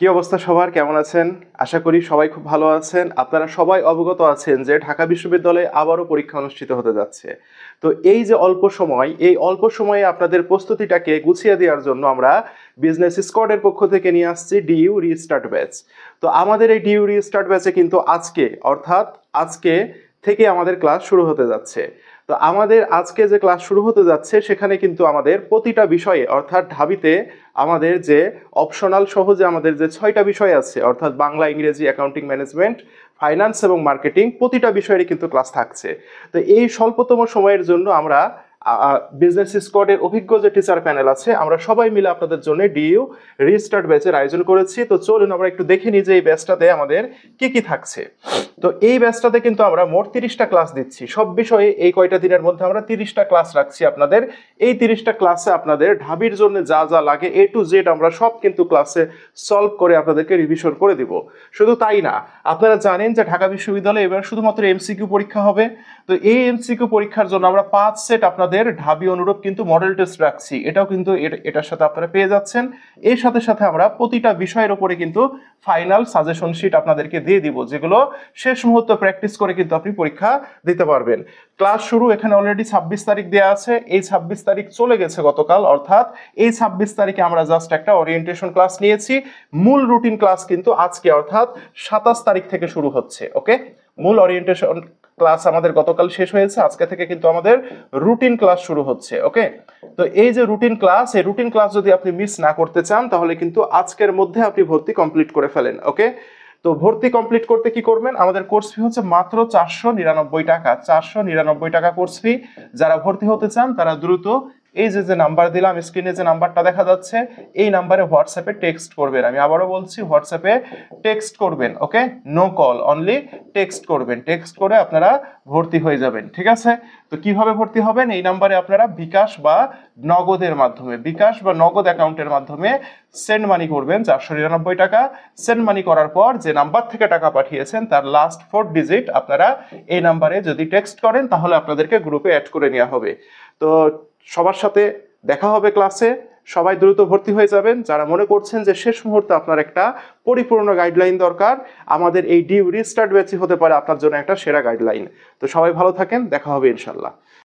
কি অবস্থা সবার, কেমন আছেন? আশা করি সবাই খুব ভালো আছেন। আপনারা সবাই অবগত আছেন যে ঢাকা বিশ্ববিদ্যালয়ে আবারও পরীক্ষা অনুষ্ঠিত হতে যাচ্ছে। তো এই যে অল্প সময়ে আপনাদের প্রস্তুতিটাকে গুছিয়ে দেওয়ার জন্য আমরা বিজনেস স্কোয়াডের পক্ষ থেকে নিয়ে আসছি ডিইউ রিস্টার্ট ব্যাচ। তো আমাদের এই ডিইউ রিস্টার্ট ব্যাচে কিন্তু আজকে থেকে আমাদের ক্লাস শুরু হতে যাচ্ছে। তো আমাদের আজকে যে ক্লাস শুরু হতে যাচ্ছে সেখানে কিন্তু আমাদের প্রতিটা বিষয়ে অর্থাৎ ঢাবিতে আমাদের যে অপশনাল সহ যে আমাদের যে 6টা বিষয় আছে অর্থাৎ বাংলা, ইংরেজি, অ্যাকাউন্টিং, ম্যানেজমেন্ট, ফাইন্যান্স এবং মার্কেটিং, প্রতিটা বিষয়েরই কিন্তু ক্লাস থাকছে। তো এই স্বল্পতম সময়ের জন্য আমরা বিজনেস স্কোয়াডের অভিজ্ঞ যে টিচার প্যানেল আছে আমরা সবাই মিলে আপনাদের জন্য ডিইউ রিস্টার্ট ব্যাচের আয়োজন করেছি। তো চলুন আমরা একটু দেখে নিই যে এই ব্যাচটাতে আমাদের কি কি থাকছে। তো এই ব্যাচটাতে কিন্তু আমরা মোট 30টা ক্লাস দিচ্ছি সব বিষয়ে। এই কয়টা দিনের মধ্যে আমরা 30টা ক্লাস রাখছি আপনাদের। এই 30টা ক্লাসে আপনাদের ঢাবির জন্য যা যা লাগে A to Z আমরা সব কিন্তু ক্লাসে সলভ করে আপনাদেরকে রিভিশন করে দিব। শুধু তাই না, আপনারা জানেন যে ঢাকা বিশ্ববিদ্যালয়ে এবার শুধুমাত্র এমসিকিউ পরীক্ষা হবে। তো এই এমসিকিউ পরীক্ষার জন্য আমরা 5 সেট আপনাদের ঢাবি অনুরূপ কিন্তু মডেল টেস্ট রাখছি। এটাও কিন্তু এটার সাথে আপনারা পেয়ে যাচ্ছেন। এর সাথে সাথে আমরা প্রতিটা বিষয়ের উপরে কিন্তু ফাইনাল সাজেশন শিট আপনাদেরকে দিয়ে দিব, যেগুলো শেষ মুহূর্তে প্র্যাকটিস করে কিন্তু আপনি পরীক্ষা দিতে পারবেন। ক্লাস শুরু এখানে অলরেডি 26 তারিখ দেওয়া আছে। এই 26 তারিখ চলে গেছে গতকাল, অর্থাৎ এই 26 তারিখে আমরা জাস্ট একটা ওরিয়েন্টেশন ক্লাস নিয়েছি। মূল রুটিন ক্লাস কিন্তু আজকে অর্থাৎ 27 তারিখ থেকে শুরু হচ্ছে। ওকে, মূল ওরিয়েন্টেশন ক্লাস আমাদের গতকাল শেষ হয়েছে, আজকে থেকে কিন্তু আমাদের রুটিন ক্লাস শুরু হচ্ছে। ওকে, তো এই যে রুটিন ক্লাস, এই রুটিন ক্লাস যদি আপনি মিস না করতে চান তাহলে কিন্তু আজকের মধ্যে আপনি ভর্তি কমপ্লিট করে ফেলেন। ওকে, তো ভর্তি কমপ্লিট করতে কি করবেন, আমাদের কোর্স ফি হচ্ছে মাত্র 499 টাকা। 499 টাকা কোর্স ফি। যারা ভর্তি হতে চান তারা দ্রুত এই যে নাম্বার দিলাম স্ক্রিনে, যে নাম্বারটা দেখা যাচ্ছে এই নাম্বারে হোয়াটসঅ্যাপে টেক্সট করবেন। আমি আবারও বলছি, হোয়াটসঅ্যাপে টেক্সট করবেন। ওকে, নো কল, অনলি টেক্সট করবেন। টেক্সট করে আপনারা ভর্তি হয়ে যাবেন। ঠিক আছে, তো কিভাবে ভর্তি হবেন, এই নাম্বারে আপনারা বিকাশ বা নগদ অ্যাকাউন্টের মাধ্যমে সেন্ড মানি করবেন 499 টাকা। সেন্ড মানি করার পর যে নাম্বার থেকে টাকা পাঠিয়েছেন তার লাস্ট 4 ডিজিট আপনারা এই নাম্বারে যদি টেক্সট করেন তাহলে আপনাদেরকে গ্রুপে অ্যাড করে নেওয়া হবে। তো সবার সাথে দেখা হবে ক্লাসে। সবাই দ্রুত ভর্তি হয়ে যাবেন। যারা মনে করছেন যে শেষ মুহূর্তে আপনার একটা পরিপূর্ণ গাইডলাইন দরকার, আমাদের এই ডিইউ রিস্টার্ট ব্যাচই হতে পারে আপনার জন্য একটা সেরা গাইডলাইন। তো সবাই ভালো থাকেন, দেখা হবে ইনশাল্লাহ।